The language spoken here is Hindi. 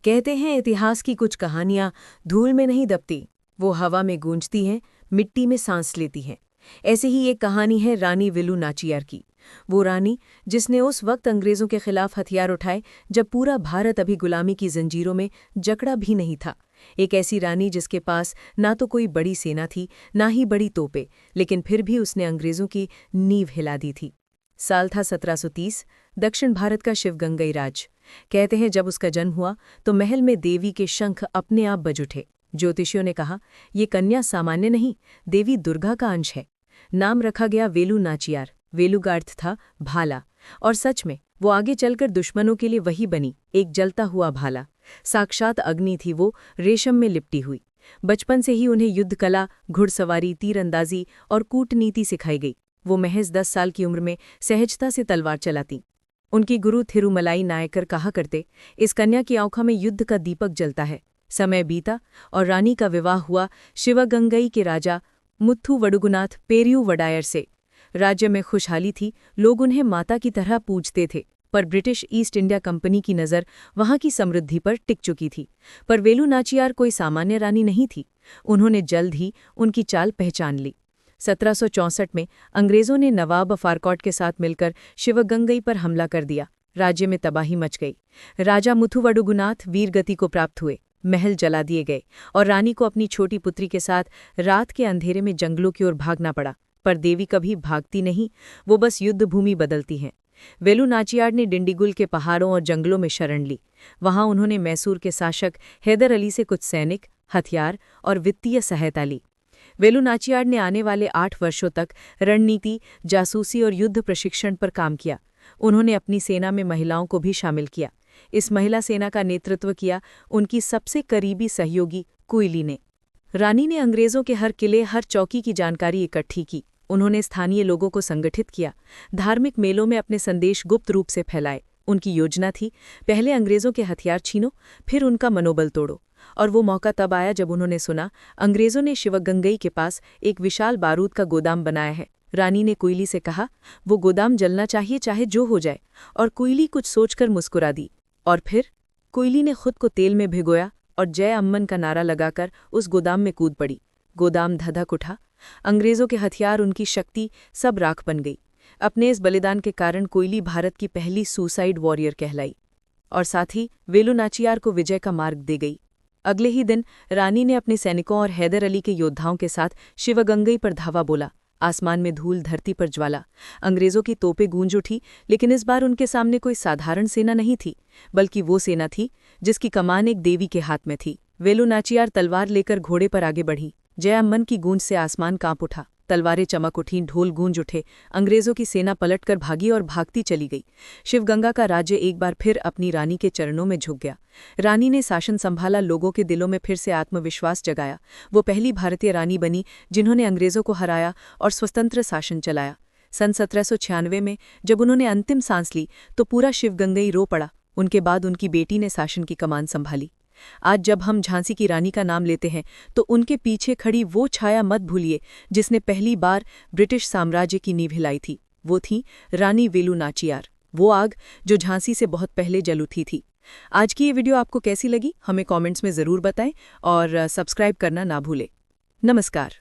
कहते हैं इतिहास की कुछ कहानियां धूल में नहीं दबती, वो हवा में गूंजती हैं, मिट्टी में सांस लेती हैं। ऐसे ही एक कहानी है रानी वेलु नाचियार की। वो रानी जिसने उस वक्त अंग्रेजों के खिलाफ हथियार उठाए जब पूरा भारत अभी गुलामी की जंजीरों में जकड़ा भी नहीं था। एक ऐसी रानी जिसके पास ना तो कोई बड़ी सेना थी, ना ही बड़ी तोपें, लेकिन फिर भी उसने अंग्रेजों की नींव हिला दी थी। साल था 1730, दक्षिण भारत का शिवगंगई राज। कहते हैं जब उसका जन्म हुआ तो महल में देवी के शंख अपने आप बज उठे। ज्योतिषियों ने कहा, ये कन्या सामान्य नहीं, देवी दुर्गा का अंश है। नाम रखा गया वेलु नाचियार। वेलु का अर्थ था भाला, और सच में वो आगे चलकर दुश्मनों के लिए वही बनी, एक जलता हुआ भाला। साक्षात अग्नि थी वो, रेशम में लिपटी हुई। बचपन से ही उन्हें युद्ध कला, घुड़सवारी, तीरंदाजी और कूटनीति सिखाई गई। वो महज 10 साल की उम्र में सहजता से तलवार चलाती। उनकी गुरु थिरुमलाई नायकर कहा करते, इस कन्या की आंखों में युद्ध का दीपक जलता है। समय बीता और रानी का विवाह हुआ शिवगंगई के राजा मुत्थु वडुगुनाथ पेरियू वडायर से। राज्य में खुशहाली थी, लोग उन्हें माता की तरह पूजते थे। पर ब्रिटिश ईस्ट इंडिया कंपनी की नज़र वहां की समृद्धि पर टिक चुकी थी। पर वेलु नाचियार कोई सामान्य रानी नहीं थी। उन्होंने जल्द ही उनकी चाल पहचान ली। 1764 में अंग्रेजों ने नवाब फारकोट के साथ मिलकर शिवगंगई पर हमला कर दिया। राज्य में तबाही मच गई। राजा मुथुवडुगुनाथ वीरगति को प्राप्त हुए, महल जला दिए गए और रानी को अपनी छोटी पुत्री के साथ रात के अंधेरे में जंगलों की ओर भागना पड़ा। पर देवी कभी भागती नहीं, वो बस युद्ध भूमि बदलती हैं। वेलु नाचियार ने डिंडीगुल के पहाड़ों और जंगलों में शरण ली। वहां उन्होंने मैसूर के शासक हैदर अली से कुछ सैनिक, हथियार और वित्तीय सहायता ली। वेलु नाचियार ने आने वाले 8 वर्षों तक रणनीति, जासूसी और युद्ध प्रशिक्षण पर काम किया। उन्होंने अपनी सेना में महिलाओं को भी शामिल किया। इस महिला सेना का नेतृत्व किया उनकी सबसे करीबी सहयोगी कुइली ने। रानी ने अंग्रेजों के हर किले, हर चौकी की जानकारी इकट्ठी की। उन्होंने स्थानीय लोगों को संगठित किया, धार्मिक मेलों में अपने संदेश गुप्त रूप से फैलाए। उनकी योजना थी, पहले अंग्रेजों के हथियार छीनो, फिर उनका मनोबल तोड़ो। और वो मौका तब आया जब उन्होंने सुना अंग्रेजों ने शिवगंगई के पास एक विशाल बारूद का गोदाम बनाया है। रानी ने कुइली से कहा, वो गोदाम जलना चाहिए, चाहे जो हो जाए। और कुइली कुछ सोचकर मुस्कुरा दी। और फिर कुइली ने खुद को तेल में भिगोया और जय अम्मन का नारा लगाकर उस गोदाम में कूद पड़ी। गोदाम धधक उठा। अंग्रेजों के हथियार, उनकी शक्ति, सब राख बन गई। अपने इस बलिदान के कारण कुइली भारत की पहली सुसाइड वॉरियर कहलाई और साथ ही वेलु नाचियार को विजय का मार्ग दे गई। अगले ही दिन रानी ने अपने सैनिकों और हैदर अली के योद्धाओं के साथ शिवगंगई पर धावा बोला। आसमान में धूल, धरती पर ज्वाला। अंग्रेजों की तोपें गूंज उठी, लेकिन इस बार उनके सामने कोई साधारण सेना नहीं थी, बल्कि वो सेना थी जिसकी कमान एक देवी के हाथ में थी। वेलु नाचियार तलवार लेकर घोड़े पर आगे बढ़ी। जय अम्मन की गूंज से आसमान कांप उठा, तलवारें चमक उठीं, ढोल गूंज उठे। अंग्रेजों की सेना पलटकर भागी और भागती चली गई। शिवगंगा का राज्य एक बार फिर अपनी रानी के चरणों में झुक गया। रानी ने शासन संभाला, लोगों के दिलों में फिर से आत्मविश्वास जगाया। वो पहली भारतीय रानी बनी जिन्होंने अंग्रेजों को हराया और स्वतंत्र शासन चलाया। सन 1796 में जब उन्होंने अंतिम सांस ली तो पूरा शिवगंगई रो पड़ा। उनके बाद उनकी बेटी ने शासन की कमान संभाली। आज जब हम झांसी की रानी का नाम लेते हैं तो उनके पीछे खड़ी वो छाया मत भूलिए जिसने पहली बार ब्रिटिश साम्राज्य की नींव हिलाई थी। वो थी रानी वेलु नाचियार, वो आग जो झांसी से बहुत पहले जल उठी थी। आज की ये वीडियो आपको कैसी लगी हमें कमेंट्स में ज़रूर बताएं और सब्सक्राइब करना ना भूलें। नमस्कार।